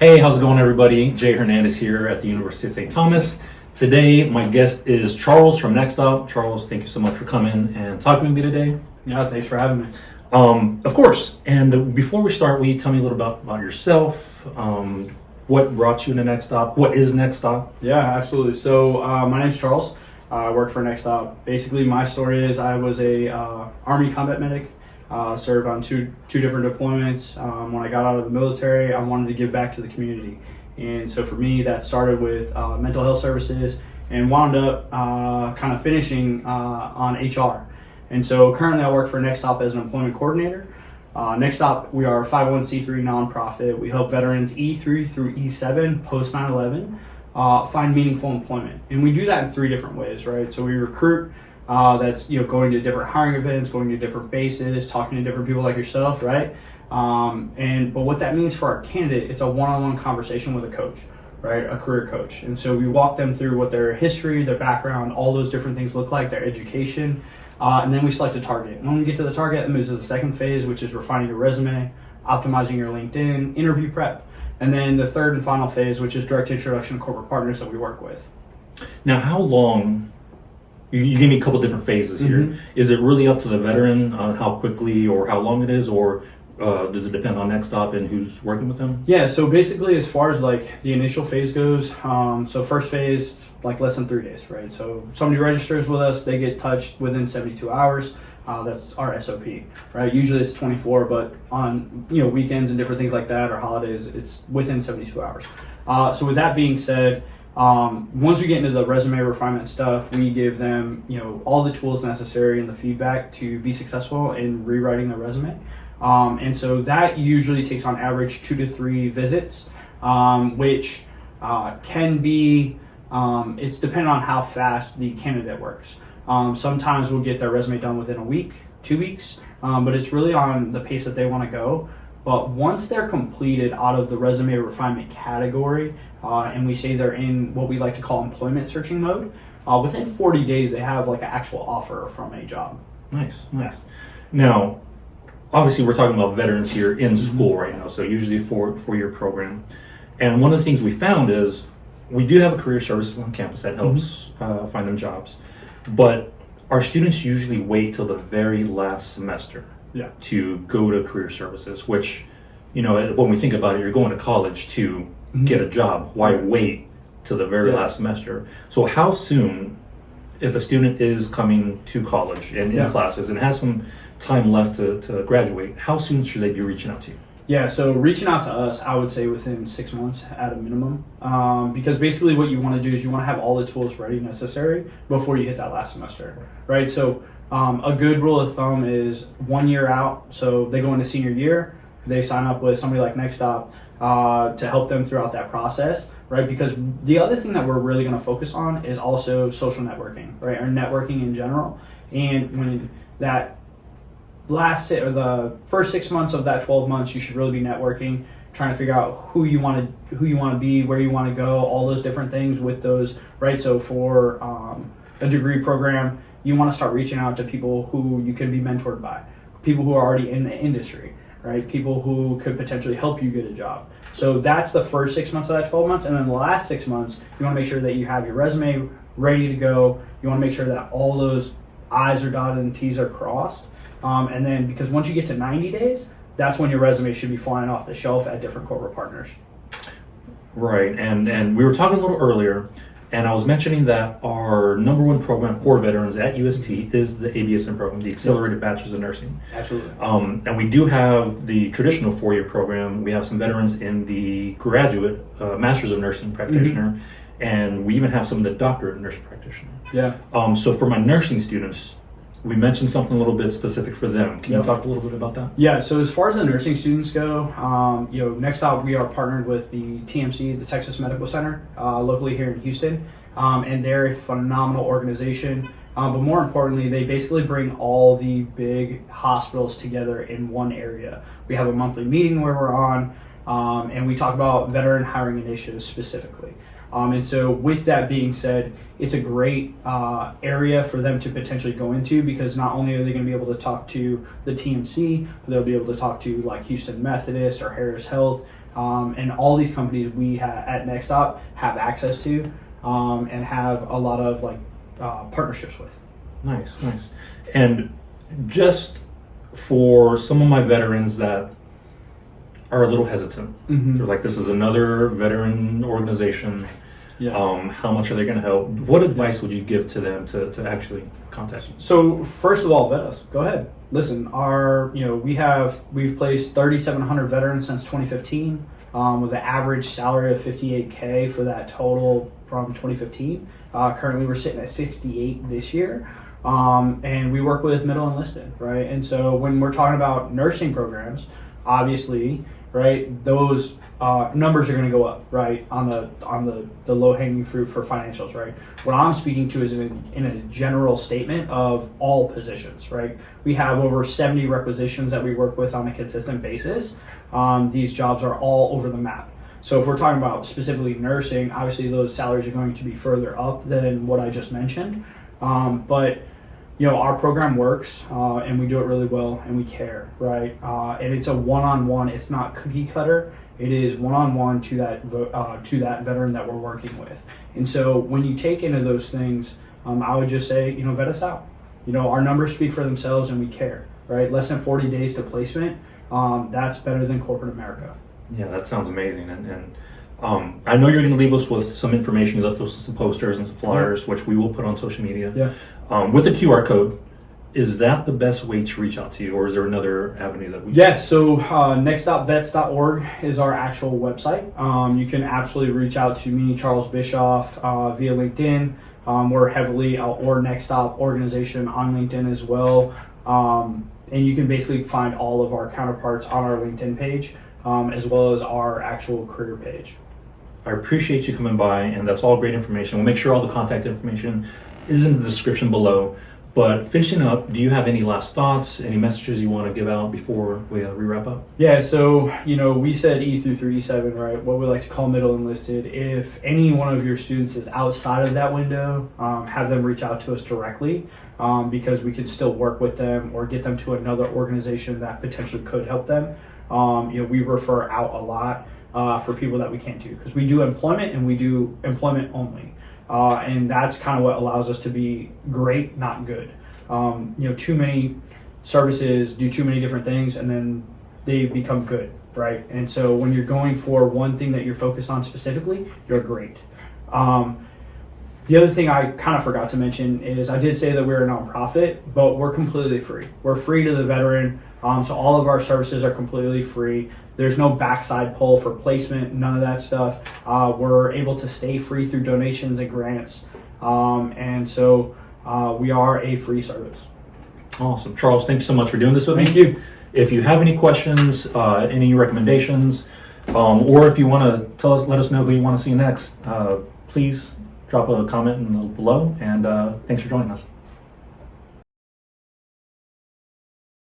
Hey, how's it going, everybody? Jay Hernandez here at the University of St. Thomas. Today, my guest is Charles from NextOp. Charles, thank you so much for coming and talking with me today. Yeah, thanks for having me. Of course. And before we start, will you tell me a little about yourself? What brought you to NextOp? What is NextOp? Yeah, absolutely. So my name's Charles. I work for NextOp. Basically, my story is I was a Army combat medic. Served on two different deployments. When I got out of the military, I wanted to give back to the community. And so for me, that started with mental health services and wound up kind of finishing on HR. And so currently I work for NextOp as an employment coordinator. NextOp, we are a 501c3 nonprofit. We help veterans E3 through E7 post 9/11 find meaningful employment. And we do that in three different ways, right? So we recruit. That's going to different hiring events, going to different bases, talking to different people like yourself, right? But what that means for our candidate, it's a one-on-one conversation with a coach, right? A career coach. And so we walk them through what their history, their background, all those different things look like, their education, and then we select a target. And when we get to the target, it moves to the second phase, which is refining your resume, optimizing your LinkedIn, interview prep, and then the third and final phase, which is direct introduction to corporate partners that we work with. Now, how long? You gave me a couple different phases here. Mm-hmm. Is it really up to the veteran on how quickly or how long it is, or does it depend on NextOp and who's working with them? Yeah, so basically as far as like the initial phase goes, so first phase, like less than 3 days, right? So somebody registers with us, they get touched within 72 hours. That's our SOP, right? Usually it's 24, but on weekends and different things like that or holidays, it's within 72 hours. So with that being said, once we get into the resume refinement stuff, we give them, all the tools necessary and the feedback to be successful in rewriting the resume. And so that usually takes on average 2 to 3 visits, which can be, it's dependent on how fast the candidate works. Sometimes we'll get their resume done within a week, 2 weeks, but it's really on the pace that they want to go. But once they're completed out of the resume refinement category, and we say they're in what we like to call employment searching mode, within 40 days they have like an actual offer from a job. Nice. Now, obviously we're talking about veterans here in school right now, so usually a four-year program. And one of the things we found is we do have a career services on campus that helps find them jobs, but our students usually wait till the very last semester to go to career services, which, when we think about it, you're going to college to get a job. Why wait till the very last semester? So how soon, if a student is coming to college and in classes and has some time left to graduate, how soon should they be reaching out to you? Yeah, so reaching out to us, I would say within 6 months at a minimum, because basically what you want to do is you want to have all the tools ready necessary before you hit that last semester, right? So a good rule of thumb is 1 year out, so they go into senior year, they sign up with somebody like NextOp to help them throughout that process, right? Because the other thing that we're really going to focus on is also social networking, right? Or networking in general. And when that the first 6 months of that 12 months, you should really be networking, trying to figure out who you want to be, where you want to go, all those different things with those, right? So for a degree program, you want to start reaching out to people who you can be mentored by, people who are already in the industry, right? People who could potentially help you get a job. So that's the first 6 months of that 12 months. And then the last 6 months, you want to make sure that you have your resume ready to go. You want to make sure that all those I's are dotted and T's are crossed. And then because once you get to 90 days, that's when your resume should be flying off the shelf at different corporate partners. Right, and we were talking a little earlier, and I was mentioning that our number one program for veterans at UST is the ABSN program, the Accelerated Bachelor's of Nursing. Absolutely. And we do have the traditional 4-year program. We have some veterans in the graduate Master's of Nursing practitioner, and we even have some in the Doctorate of Nursing practitioner. Yeah. So for my nursing students, we mentioned something a little bit specific for them. Can you talk a little bit about that? Yeah, so as far as the nursing students go, NextOp, we are partnered with the TMC, the Texas Medical Center, locally here in Houston, and they're a phenomenal organization. But more importantly, they basically bring all the big hospitals together in one area. We have a monthly meeting where we're on, and we talk about veteran hiring initiatives specifically. And so with that being said, it's a great area for them to potentially go into, because not only are they going to be able to talk to the TMC, but they'll be able to talk to like Houston Methodist or Harris Health, And all these companies we at NextOp have access to and have a lot of partnerships with. Nice. And just for some of my veterans that are a little hesitant, they're like, this is another veteran organization. Yeah. How much are they going to help? What advice would you give to them to actually contact you? So first of all, vet us. Go ahead. Listen, we've placed 3,700 veterans since 2015, with an average salary of $58K for that total from 2015. Currently, we're sitting at 68 this year, and we work with middle enlisted, right? And so when we're talking about nursing programs, obviously, right, those numbers are going to go up, right, on the low hanging fruit for financials, right. What I'm speaking to is in a general statement of all positions, right. We have over 70 requisitions that we work with on a consistent basis. These jobs are all over the map. So if we're talking about specifically nursing, obviously those salaries are going to be further up than what I just mentioned, but our program works, and we do it really well, and we care, right? And it's a one-on-one. It's not cookie cutter. It is one-on-one to that veteran that we're working with. And so when you take into those things, I would just say, vet us out. Our numbers speak for themselves, and we care, right? Less than 40 days to placement. That's better than corporate America. Yeah, that sounds amazing. And I know you're going to leave us with some information. You left us with some posters and some flyers, which we will put on social media. Yeah. With the QR code, is that the best way to reach out to you, or is there another avenue that we? Yeah, so nextopvets.org is our actual website. You can absolutely reach out to me, Charles Bischoff, via LinkedIn. We're heavily or NextOp organization on LinkedIn as well. And you can basically find all of our counterparts on our LinkedIn page, as well as our actual career page. I appreciate you coming by, and that's all great information. We'll make sure all the contact information is in the description below. But finishing up, do you have any last thoughts, any messages you want to give out before we wrap up? Yeah, so, we said E through 37, right? What we like to call middle enlisted. If any one of your students is outside of that window, have them reach out to us directly, because we can still work with them or get them to another organization that potentially could help them. We refer out a lot for people that we can't do, because we do employment and we do employment only. And that's kind of what allows us to be great, not good. Too many services do too many different things, and then they become good, right? And so when you're going for one thing that you're focused on specifically, you're great. The other thing I kind of forgot to mention is I did say that we're a nonprofit, but we're completely free. We're free to the veteran. So all of our services are completely free. There's no backside pull for placement, none of that stuff. We're able to stay free through donations and grants. And so we are a free service. Awesome. Charles, thank you so much for doing this with me. Thank you. If you have any questions, any recommendations, or if you want to let us know who you want to see next, please drop a comment below, and thanks for joining us.